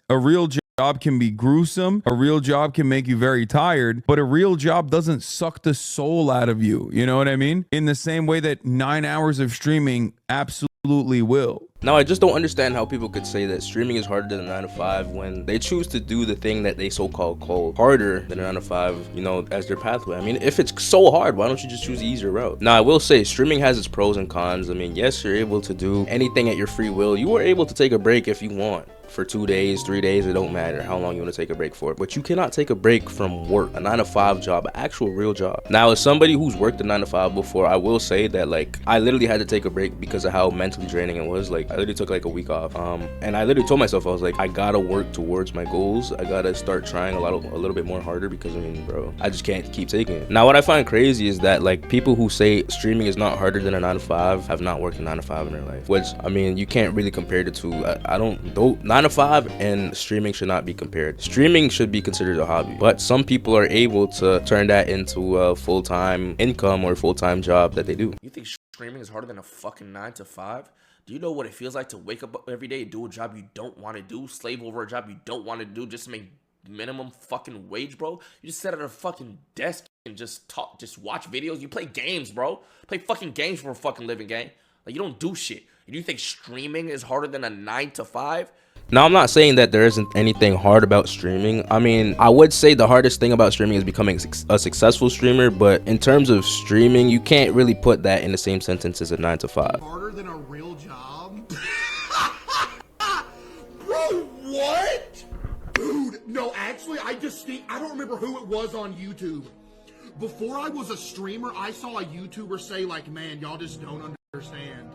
a real job can be gruesome. A real job can make you very tired, but a real job doesn't suck the soul out of you. You know what I mean? In the same way that 9 hours of streaming absolutely will. Now, I just don't understand how people could say that streaming is harder than a 9 to 5 when they choose to do the thing that they so-called call harder than a 9 to 5, you know, as their pathway. I mean, if it's so hard, why don't you just choose the easier route? Now, I will say streaming has its pros and cons. I mean, yes, you're able to do anything at your free will. You are able to take a break if you want. For 2 days, 3 days, it don't matter how long you want to take a break for. But you cannot take a break from work, a 9 to 5 job, an actual real job. Now, as somebody who's worked a 9 to 5 before, I will say that, like, I literally had to take a break because of how mentally draining it was. Like, I literally took like a week off. And I literally told myself, I was like, I gotta work towards my goals. I gotta start trying a little bit more harder because, I mean, bro, I just can't keep taking it. Now, what I find crazy is that, like, people who say streaming is not harder than a 9 to 5 have not worked a 9 to 5 in their life. Which, I mean, you can't really compare the two. I don't, though, 9 to 5 and streaming should not be compared. Streaming should be considered a hobby, but some people are able to turn that into a full-time income or full-time job that they do. You think streaming is harder than a fucking 9 to 5? Do you know what it feels like to wake up every day and do a job you don't want to do, slave over a job you don't want to do just to make minimum fucking wage, bro? You just sit at a fucking desk and just talk, just watch videos. You play games, bro. Play fucking games for a fucking living, gang. Like, you don't do shit. Do you think streaming is harder than a 9 to 5? Now, I'm not saying that there isn't anything hard about streaming. I mean, I would say the hardest thing about streaming is becoming a successful streamer, but in terms of streaming, you can't really put that in the same sentence as a 9 to 5. Harder than a real job? Bro, what? Dude, no, actually, I don't remember who it was on YouTube. Before I was a streamer, I saw a YouTuber say, like, man, y'all just don't understand.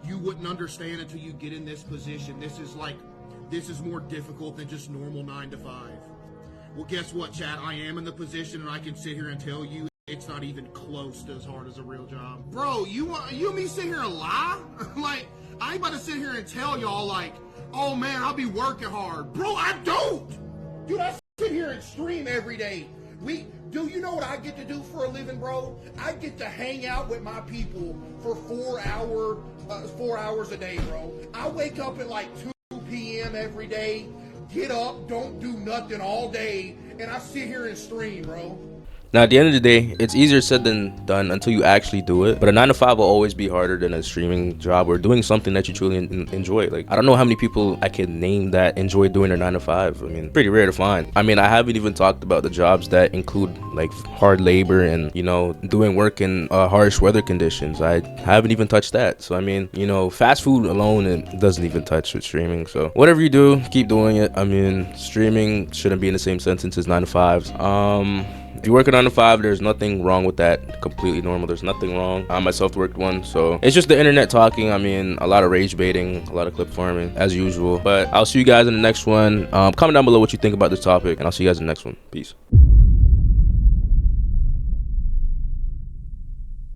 You wouldn't understand until you get in this position. This is more difficult than just normal 9 to 5. Well, guess what, chat? I am in the position and I can sit here and tell you it's not even close to as hard as a real job. Bro, you and me sit here and lie? Like, I ain't about to sit here and tell y'all, like, oh man, I'll be working hard. Bro, I don't! Dude, I sit here and stream every day. Do you know what I get to do for a living, bro? I get to hang out with my people for 4 hours a day, bro. I wake up at like 2 p.m. every day, get up, don't do nothing all day, and I sit here and stream, bro. Now, at the end of the day, it's easier said than done until you actually do it. But a 9 to 5 will always be harder than a streaming job or doing something that you truly enjoy. Like, I don't know how many people I can name that enjoy doing their 9 to 5. I mean, pretty rare to find. I mean, I haven't even talked about the jobs that include like hard labor and, you know, doing work in harsh weather conditions. I haven't even touched that. So, I mean, you know, fast food alone, it doesn't even touch with streaming. So whatever you do, keep doing it. I mean, streaming shouldn't be in the same sentence as 9 to 5s. If you work a 9 to 5, there's nothing wrong with that. Completely normal. There's nothing wrong. I myself worked one, so it's just the internet talking. I mean, a lot of rage baiting, a lot of clip farming, as usual. But I'll see you guys in the next one. Comment down below what you think about this topic, and I'll see you guys in the next one. Peace.